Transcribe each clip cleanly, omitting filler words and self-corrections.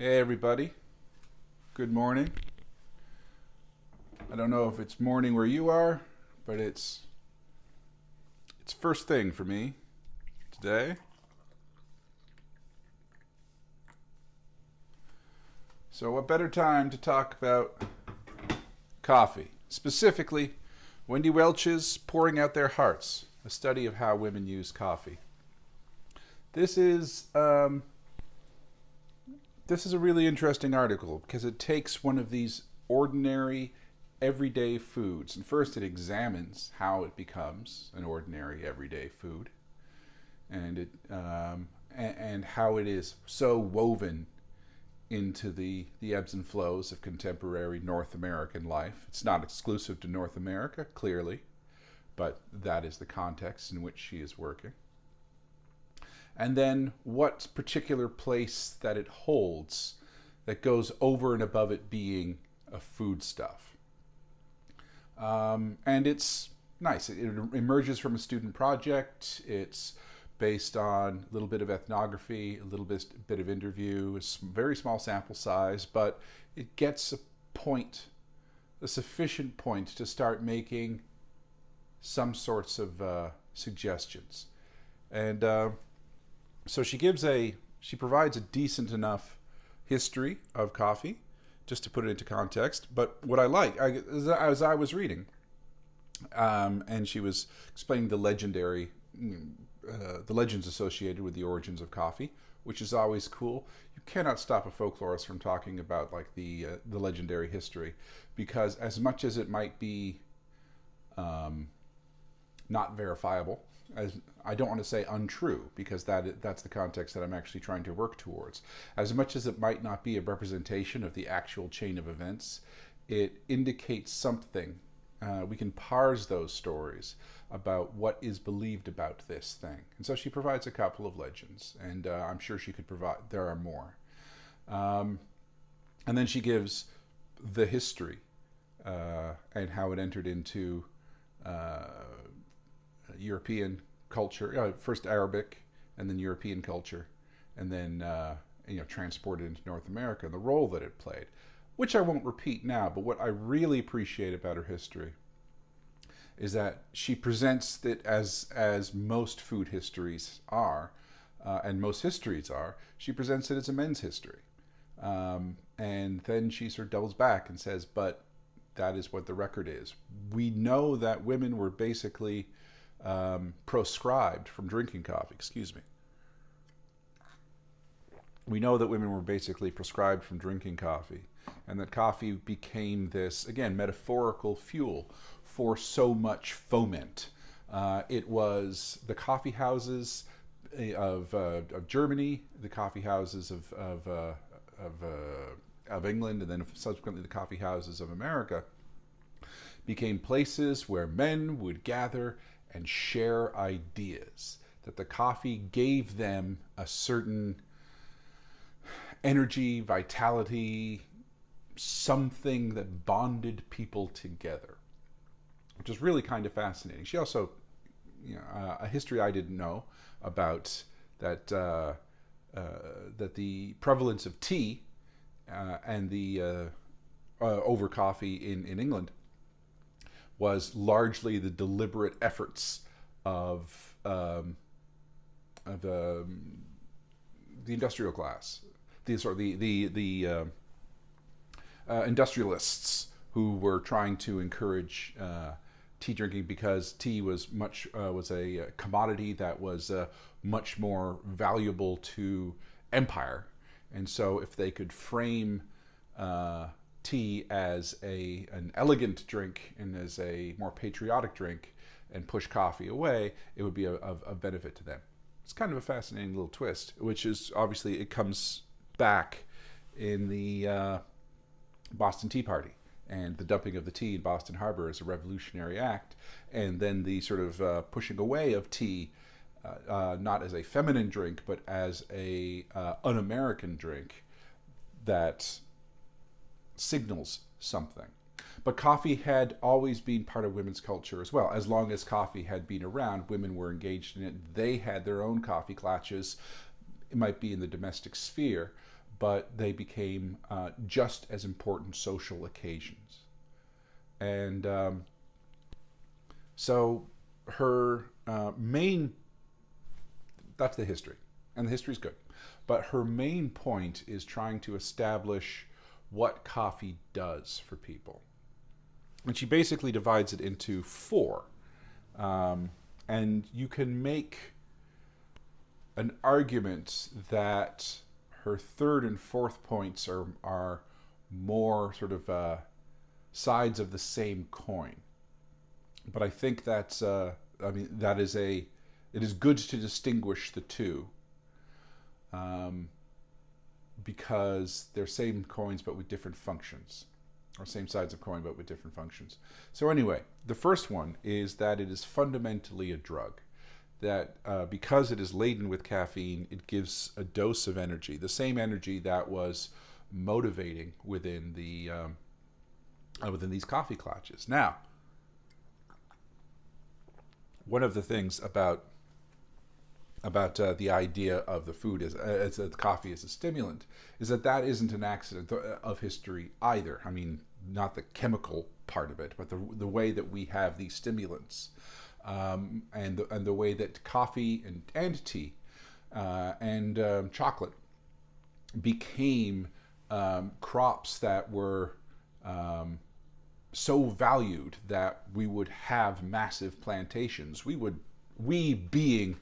Hey everybody, good morning. I don't know if it's morning where you are, but it's first thing for me today. So what better time to talk about coffee? Specifically, Wendy Welch's Pouring Out Their Hearts, a study of how women use coffee. This is um, this is a really interesting article because it takes one of these ordinary, everyday foods, and first it examines how it becomes an ordinary, everyday food, and how it is so woven into the ebbs and flows of contemporary North American life. It's not exclusive to North America, clearly, but that is the context in which she is working. And then what particular place that it holds that goes over and above it being a foodstuff. And it's nice. It emerges from a student project. It's based on a little bit of ethnography, a little bit of interview, a very small sample size, but it gets a point, a sufficient point to start making some sorts of suggestions. And so she provides a decent enough history of coffee, just to put it into context. But what I like, as I was reading, and she was explaining the legends associated with the origins of coffee, which is always cool. You cannot stop a folklorist from talking about like the legendary history, because as much as it might be not verifiable, as I don't want to say untrue, because that's the context that I'm actually trying to work towards. As much as it might not be a representation of the actual chain of events, it indicates something. We can parse those stories about what is believed about this thing. And so she provides a couple of legends, and I'm sure she could provide, there are more. And then she gives the history and how it entered into European culture, first Arabic and then European culture, and then transported into North America, and the role that it played, which I won't repeat now. But what I really appreciate about her history is that she presents it as most food histories are, and most histories are. She presents it as a men's history, and then she sort of doubles back and says, "But that is what the record is. We know that women were basically proscribed from drinking coffee." Excuse me. We know that women were basically prescribed from drinking coffee, and that coffee became this, again, metaphorical fuel for so much foment. It was the coffee houses of Germany, the coffee houses of England, and then subsequently the coffee houses of America became places where men would gather and share ideas. That the coffee gave them a certain energy, vitality, something that bonded people together, which is really kind of fascinating. She also, a history I didn't know about, that that the prevalence of tea and the over coffee in England was largely the deliberate efforts of the industrial class, the industrialists who were trying to encourage tea drinking, because tea was a commodity that was much more valuable to empire, and so if they could frame tea as an elegant drink and as a more patriotic drink and push coffee away, it would be of benefit to them. It's kind of a fascinating little twist, which is obviously, it comes back in the Boston Tea Party and the dumping of the tea in Boston Harbor as a revolutionary act, and then the sort of pushing away of tea, not as a feminine drink, but as a un-American drink that signals something. But coffee had always been part of women's culture as well. As long as coffee had been around, women were engaged in it. They had their own coffee klatches. It might be in the domestic sphere, but they became just as important social occasions. And so her main, that's the history, and the history's good, but her main point is trying to establish what coffee does for people. And she basically divides it into four. And you can make an argument that her third and fourth points are more sort of sides of the same coin. But I think that's, it is good to distinguish the two, because they're same coins but with different functions, or same sides of coin but with different functions. So anyway, the first one is that it is fundamentally a drug. That because it is laden with caffeine, it gives a dose of energy, the same energy that was motivating within these coffee clutches. Now, one of the things about the idea of the food as coffee as a stimulant is that isn't an accident of history either. I mean, not the chemical part of it, but the way that we have these stimulants, and the way that coffee and tea and chocolate became crops that were so valued that we would have massive plantations. We being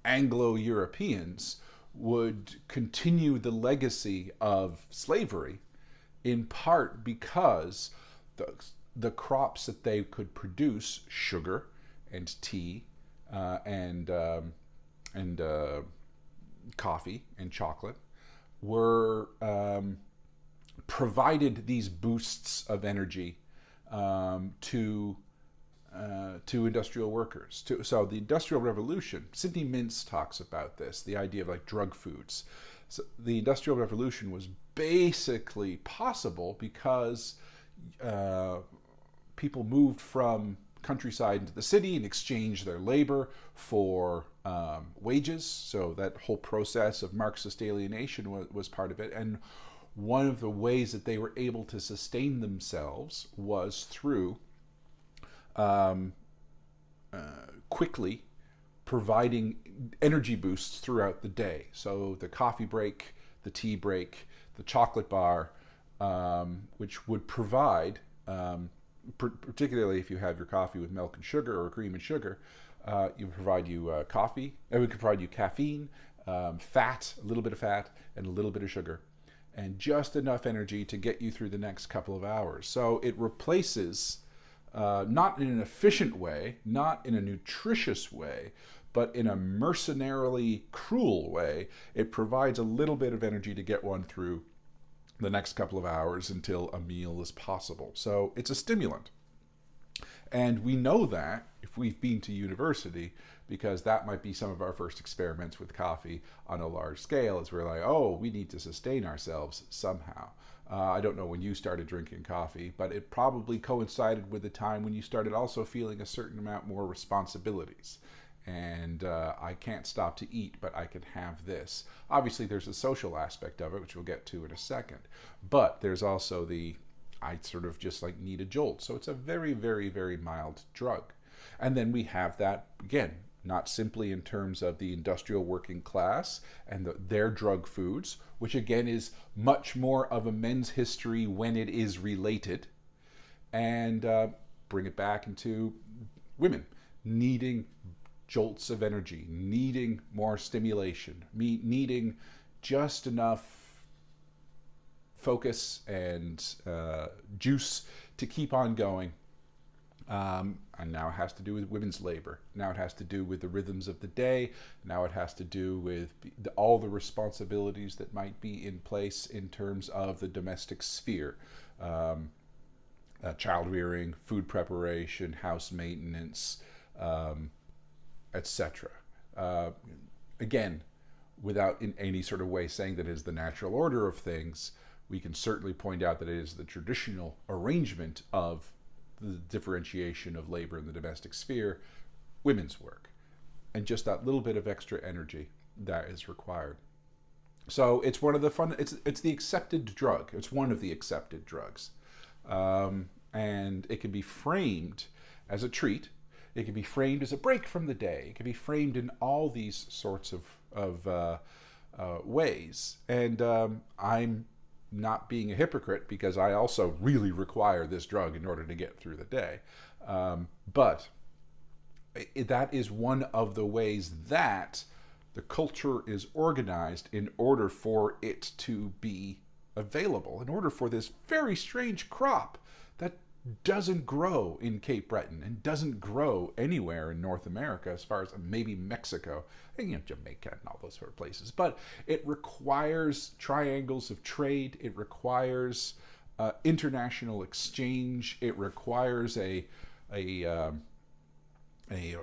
Anglo-Europeans would continue the legacy of slavery, in part because the crops that they could produce, sugar and tea and coffee and chocolate, were provided these boosts of energy to industrial workers. So the Industrial Revolution, Sidney Mintz talks about this, the idea of like drug foods. So the Industrial Revolution was basically possible because people moved from countryside into the city and exchanged their labor for wages. So that whole process of Marxist alienation was part of it. And one of the ways that they were able to sustain themselves was through quickly providing energy boosts throughout the day. So the coffee break, the tea break, the chocolate bar, which would provide, particularly if you have your coffee with milk and sugar or cream and sugar, you provide you coffee, and we could provide you caffeine, fat, a little bit of fat, and a little bit of sugar, and just enough energy to get you through the next couple of hours. So it replaces, not in an efficient way, not in a nutritious way, but in a mercenarily cruel way, it provides a little bit of energy to get one through the next couple of hours until a meal is possible. So it's a stimulant. And we know that if we've been to university, because that might be some of our first experiments with coffee on a large scale, is we're like, oh, we need to sustain ourselves somehow. I don't know when you started drinking coffee, but it probably coincided with the time when you started also feeling a certain amount more responsibilities. And I can't stop to eat, but I can have this. Obviously, there's a social aspect of it, which we'll get to in a second. But there's also I sort of just like need a jolt. So it's a very, very, very mild drug. And then we have that, again, not simply in terms of the industrial working class and their drug foods, which again is much more of a men's history when it is related, and bring it back into women needing jolts of energy, needing more stimulation, needing just enough focus and juice to keep on going. And now it has to do with women's labor. Now it has to do with the rhythms of the day. Now it has to do with all the responsibilities that might be in place in terms of the domestic sphere. Child rearing, food preparation, house maintenance, etc. Again, without in any sort of way saying that it is the natural order of things, we can certainly point out that it is the traditional arrangement of the differentiation of labor in the domestic sphere, women's work, and just that little bit of extra energy that is required. So it's one of the fun. It's the accepted drug. It's one of the accepted drugs, and it can be framed as a treat. It can be framed as a break from the day. It can be framed in all these sorts of ways. And I'm not being a hypocrite because I also really require this drug in order to get through the day. But that is one of the ways that the culture is organized in order for it to be available, in order for this very strange crop that doesn't grow in Cape Breton and doesn't grow anywhere in North America, as far as maybe Mexico and Jamaica and all those sort of places. But it requires triangles of trade. It requires international exchange. It requires a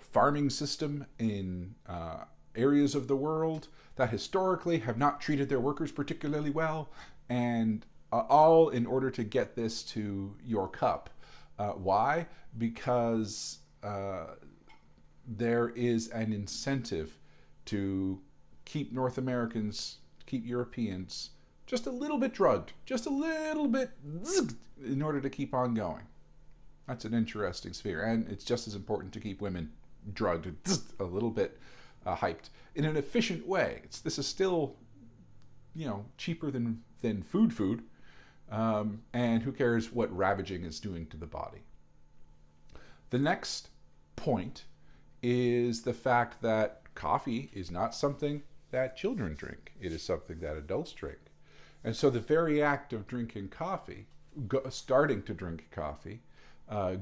farming system in areas of the world that historically have not treated their workers particularly well, and all in order to get this to your cup. Why? Because there is an incentive to keep North Americans, keep Europeans just a little bit drugged, just a little bit in order to keep on going. That's an interesting sphere, and it's just as important to keep women drugged a little bit hyped in an efficient way. This is still, cheaper than food, and who cares what ravaging is doing to the body. The next point is the fact that coffee is not something that children drink. It is something that adults drink. And so the very act of drinking coffee, starting to drink coffee,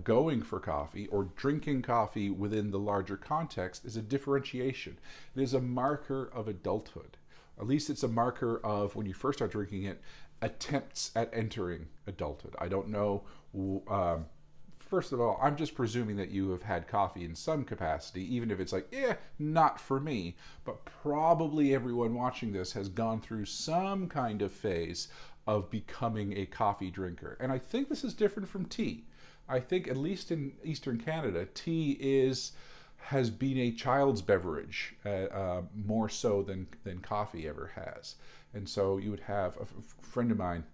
going for coffee, or drinking coffee within the larger context is a differentiation. It is a marker of adulthood. At least it's a marker of, when you first start drinking it, attempts at entering adulthood. I don't know. First of all, I'm just presuming that you have had coffee in some capacity, even if it's like, not for me. But probably everyone watching this has gone through some kind of phase of becoming a coffee drinker. And I think this is different from tea. I think, at least in Eastern Canada, tea has been a child's beverage more so than coffee ever has. And so you would have a friend of mine.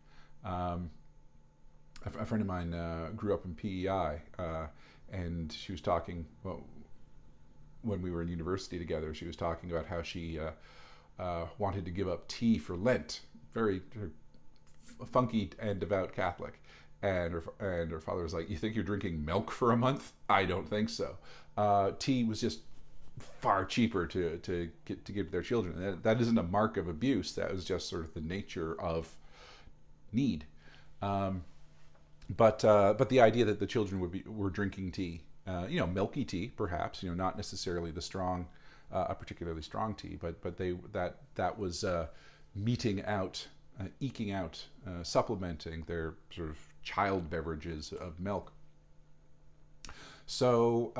A friend of mine grew up in PEI, and she was talking. Well, when we were in university together, she was talking about how she wanted to give up tea for Lent. Very funky and devout Catholic. And her father was like, "You think you're drinking milk for a month? I don't think so." Tea was just far cheaper to give to their children. That isn't a mark of abuse. That was just sort of the nature of need. But the idea that the children were drinking tea, milky tea, perhaps, not necessarily the strong, a particularly strong tea, but that was meting out, eking out, supplementing their sort of child beverages of milk. So,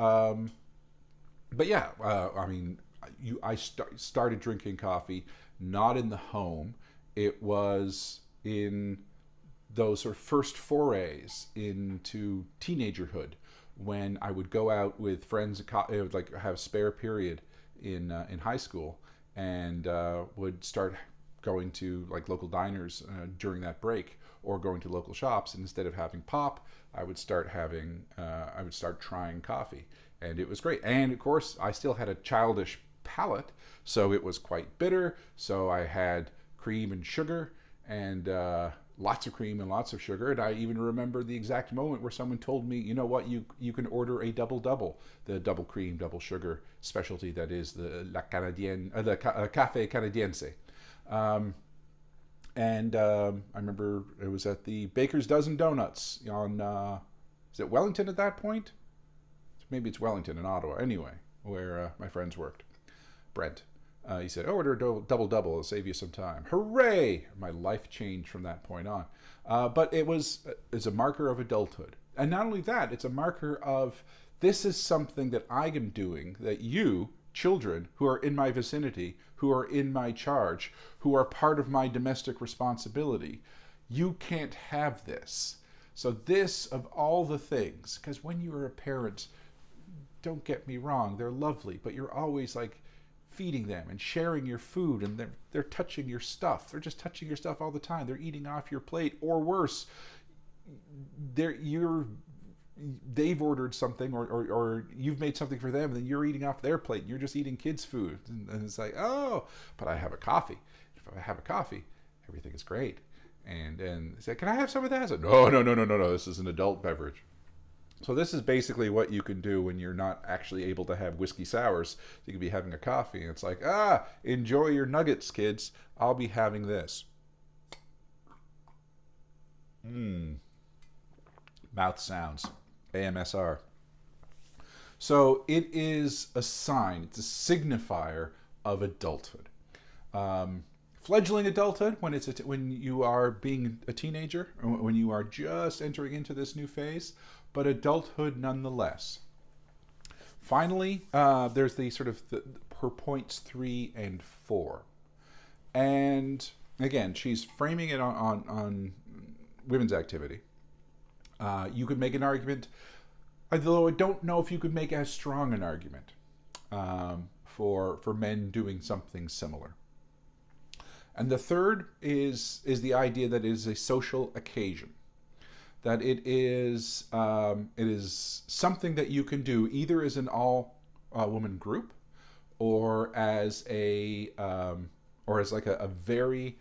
I started drinking coffee not in the home. It was in those sort of first forays into teenagerhood, when I would go out with friends. It would like have a spare period in high school, and would start going to like local diners during that break, or going to local shops. And instead of having pop, I would start trying coffee, and it was great. And of course, I still had a childish palate, so it was quite bitter. So I had cream and sugar, and lots of cream and lots of sugar. And I even remember the exact moment where someone told me, "You know what? You can order a double, the double cream, double sugar specialty that is the Café Canadiense." I remember it was at the Baker's Dozen Donuts on, is it Wellington at that point? Maybe it's Wellington in Ottawa. Anyway, where my friends worked. Brent. He said, order a double, it'll save you some time. Hooray! My life changed from that point on. But it's a marker of adulthood. And not only that, it's a marker of, this is something that I am doing, that you, children who are in my vicinity, who are in my charge, who are part of my domestic responsibility, you can't have this. So this, of all the things, because when you're a parent, don't get me wrong, they're lovely, but you're always like feeding them and sharing your food, and they're touching your stuff. They're just touching your stuff all the time. They're eating off your plate, or worse, they've ordered something, or you've made something for them, and then you're eating off their plate. And you're just eating kids' food, and it's like, oh, but I have a coffee. If I have a coffee, everything is great. And they say, can I have some of that? I said, no. This is an adult beverage. So this is basically what you can do when you're not actually able to have whiskey sours. You could be having a coffee, and it's like, enjoy your nuggets, kids. I'll be having this. Mouth sounds. AMSR. So it is a sign, it's a signifier of adulthood. Fledgling adulthood, when you are being a teenager, or when you are just entering into this new phase, but adulthood nonetheless. Finally, there's her points 3 and 4. And again, she's framing it on women's activity. You could make an argument, although I don't know if you could make as strong an argument for men doing something similar. And the third is the idea that it is a social occasion, that it is something that you can do either as an all-woman group, or as like a very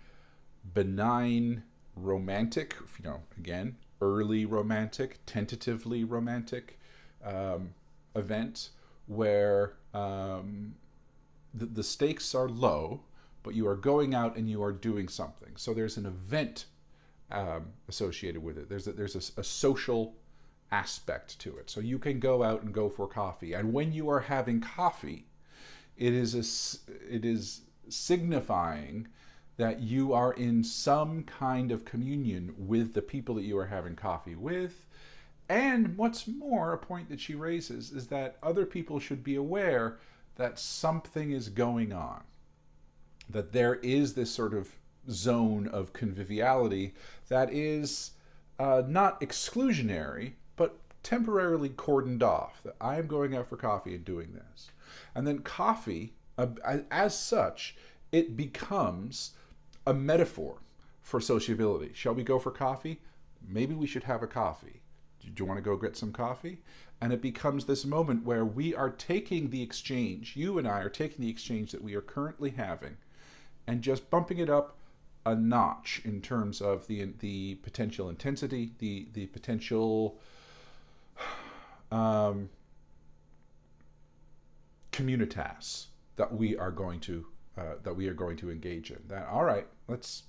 benign romantic, again, early romantic, tentatively romantic event where the stakes are low, but you are going out and you are doing something. So there's an event associated with it. There's a social aspect to it. So you can go out and go for coffee. And when you are having coffee, it is signifying that you are in some kind of communion with the people that you are having coffee with. And what's more, a point that she raises is that other people should be aware that something is going on, that there is this sort of zone of conviviality that is not exclusionary, but temporarily cordoned off, that I am going out for coffee and doing this. And then coffee, as such, it becomes a metaphor for sociability. Shall we go for coffee? Maybe we should have a coffee. Do you want to go get some coffee? And it becomes this moment where we are taking the exchange, you and I are taking the exchange that we are currently having, and just bumping it up a notch in terms of the potential intensity, the potential communitas that we are going to engage in. That, all right, let's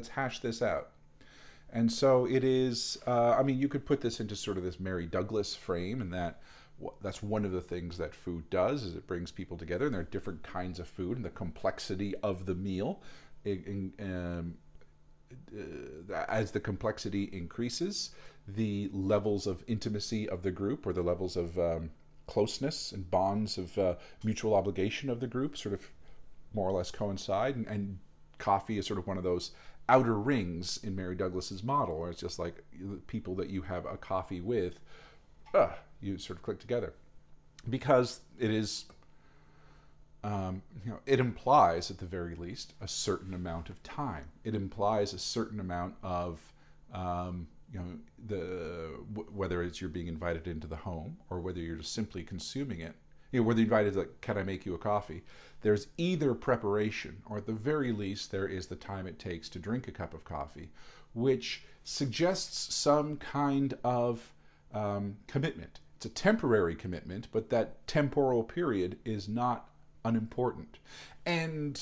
hash this out. And so it is. You could put this into sort of this Mary Douglas frame, and that's one of the things that food does, is it brings people together, and there are different kinds of food, and the complexity of the meal, as the complexity increases, the levels of intimacy of the group, or the levels of closeness and bonds of mutual obligation of the group sort of more or less coincide, and coffee is sort of one of those outer rings in Mary Douglas's model, where it's just like the people that you have a coffee with, you sort of click together, because it is, it implies at the very least a certain amount of time. It implies a certain amount of, whether it's you're being invited into the home, or whether you're just simply consuming it. Whether you're invited, like, can I make you a coffee? There's either preparation, or at the very least, there is the time it takes to drink a cup of coffee, which suggests some kind of commitment. It's a temporary commitment, but that temporal period is not unimportant. And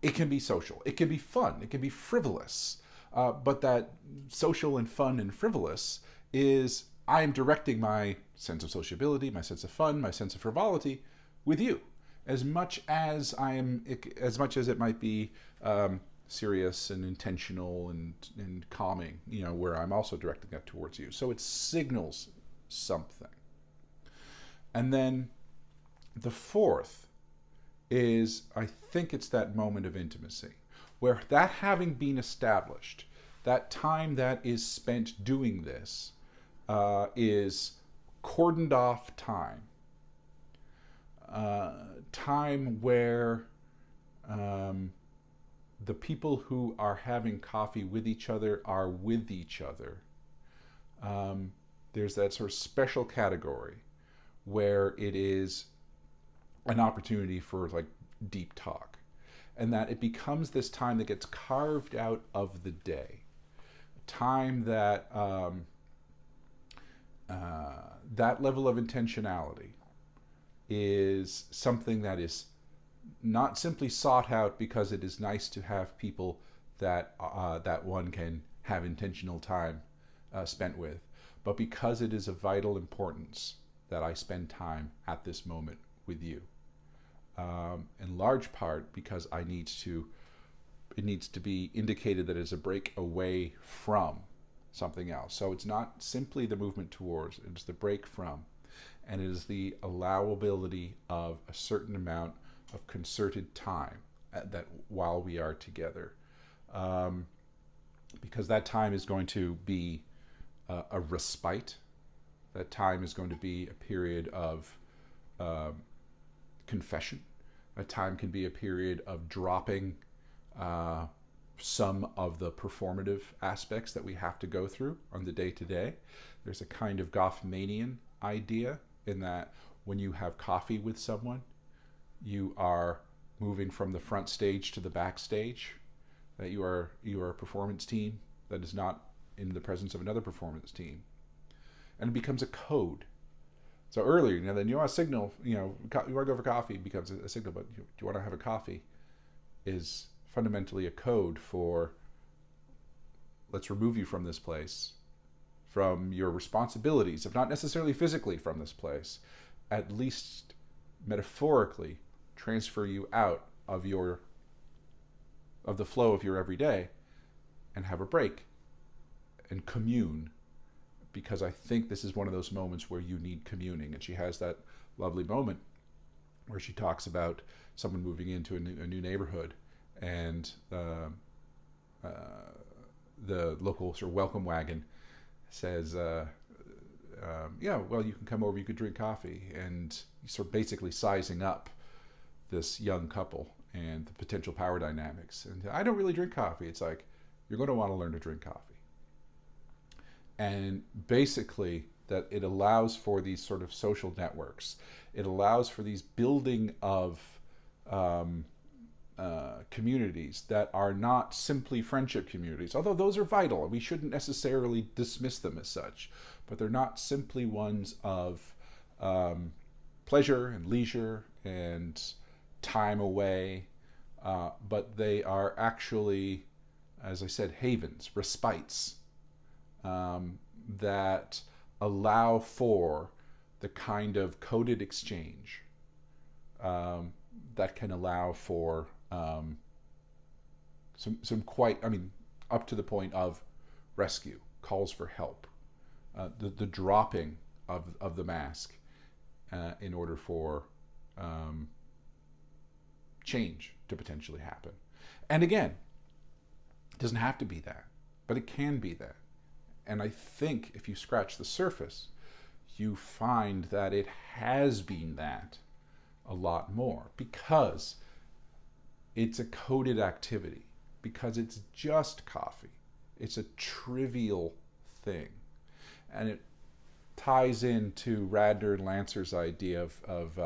it can be social. It can be fun. It can be frivolous. But that social and fun and frivolous is, I am directing my sense of sociability, my sense of fun, my sense of frivolity with you, as much as it might be serious and intentional and calming, where I'm also directing that towards you. So it signals something. And then the fourth is, I think it's that moment of intimacy, where that having been established, that time that is spent doing this is cordoned off time. time where the people who are having coffee with each other are with each other. There's that sort of special category where it is an opportunity for like deep talk, and that it becomes this time that gets carved out of the day, time that that level of intentionality is something that is not simply sought out because it is nice to have people that that one can have intentional time spent with, but because it is of vital importance that I spend time at this moment with you. In large part because it needs to be indicated that it's a break away from something else. So it's not simply the movement towards, it's the break from, and it is the allowability of a certain amount of concerted time that while we are together, because that time is going to be a respite. That time is going to be a period of confession. That time can be a period of dropping some of the performative aspects that we have to go through on the day-to-day. There's a kind of Goffmanian idea in that when you have coffee with someone, you are moving from the front stage to the backstage, that you are a performance team that is not in the presence of another performance team. And it becomes a code. So earlier, then you want to signal, you want to go for coffee becomes a signal, but do you want to have a coffee is fundamentally a code for let's remove you from this place, from your responsibilities, if not necessarily physically from this place, at least metaphorically transfer you out of the flow of your everyday and have a break and commune, because I think this is one of those moments where you need communing. And she has that lovely moment where she talks about someone moving into a new neighborhood, and the local sort of welcome wagon says, yeah, well, you can come over, you could drink coffee, and sort of basically sizing up this young couple and the potential power dynamics. And I don't really drink coffee. It's like, you're going to want to learn to drink coffee. And basically that it allows for these sort of social networks. It allows for these building of communities that are not simply friendship communities, although those are vital and we shouldn't necessarily dismiss them as such, but they're not simply ones of pleasure and leisure and time away, but they are actually, as I said, havens, respites, that allow for the kind of coded exchange that can allow for some quite, up to the point of rescue, calls for help, the dropping of the mask in order for change to potentially happen. And again, it doesn't have to be that, but it can be that. And I think if you scratch the surface, you find that it has been that a lot more, because it's a coded activity, because it's just coffee. It's a trivial thing. And it ties into Radner and Lancer's idea of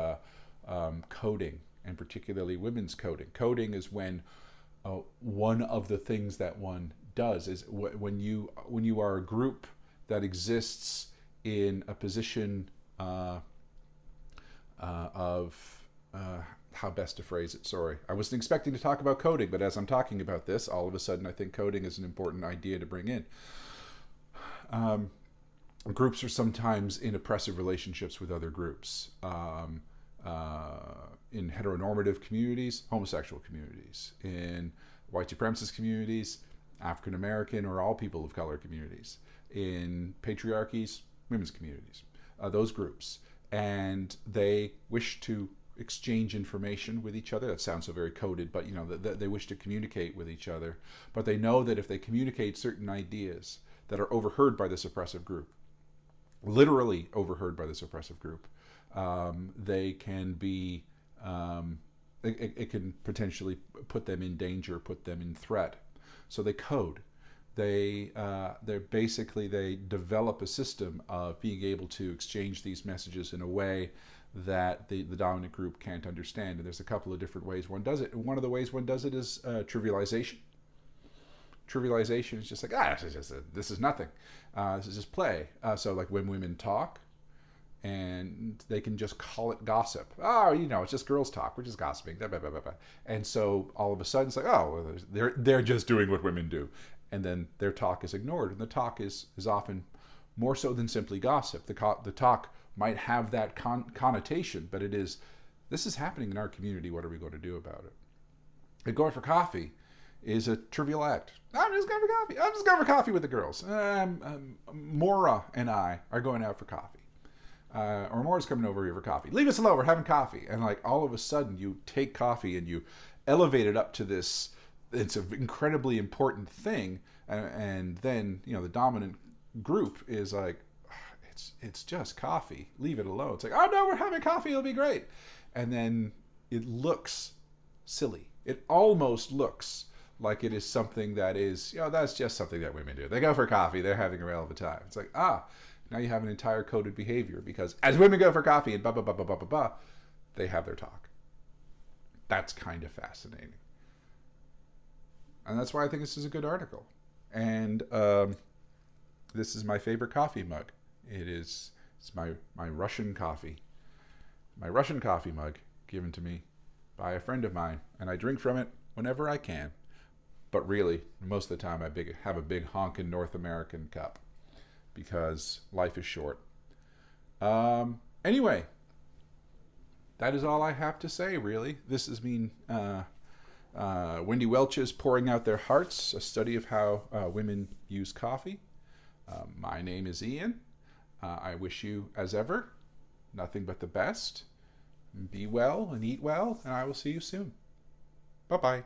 coding, and particularly women's coding. Coding is when one of the things that one does is when you are a group that exists in a position of how best to phrase it. Sorry, I wasn't expecting to talk about coding, but as I'm talking about this, all of a sudden I think coding is an important idea to bring in. Groups are sometimes in oppressive relationships with other groups. In heteronormative communities, homosexual communities, in white supremacist communities, African American or all people of color communities, in patriarchies, women's communities, those groups. And they wish to exchange information with each other. That sounds so very coded, but they wish to communicate with each other. But they know that if they communicate certain ideas that are overheard by this oppressive group, literally overheard by this oppressive group, They can be, it can potentially put them in danger, put them in threat. So they code. They develop a system of being able to exchange these messages in a way that the dominant group can't understand. And there's a couple of different ways one does it. And one of the ways one does it is trivialization. Trivialization is just like, this is nothing. This is just play. So like when women talk, and they can just call it gossip. Oh, it's just girls talk. We're just gossiping. Blah, blah, blah, blah. And so all of a sudden it's like, oh, they're just doing what women do. And then their talk is ignored. And the talk is often more so than simply gossip. The talk might have that connotation, but this is happening in our community. What are we going to do about it? And going for coffee is a trivial act. I'm just going for coffee. I'm just going for coffee with the girls. Maura and I are going out for coffee. Or Maura's coming over here for coffee. Leave us alone. We're having coffee. And like all of a sudden you take coffee and you elevate it up to this. It's an incredibly important thing. And then, the dominant group is like, it's just coffee. Leave it alone. It's like, oh no, we're having coffee. It'll be great. And then it looks silly. It almost looks like it is something that is, that's just something that women do. They go for coffee. They're having a relevant time. It's like, now you have an entire coded behavior because as women go for coffee and blah, blah, blah, blah, blah, blah, blah, they have their talk. That's kind of fascinating. And that's why I think this is a good article. And this is my favorite coffee mug. It's my Russian coffee. My Russian coffee mug given to me by a friend of mine. And I drink from it whenever I can. But really, most of the time I have a big honkin' North American cup. Because life is short. Anyway, that is all I have to say, really. This has been Wendy Welch's Pouring Out Their Hearts, a study of how women use coffee. My name is Ian. I wish you, as ever, nothing but the best. Be well and eat well, and I will see you soon. Bye-bye.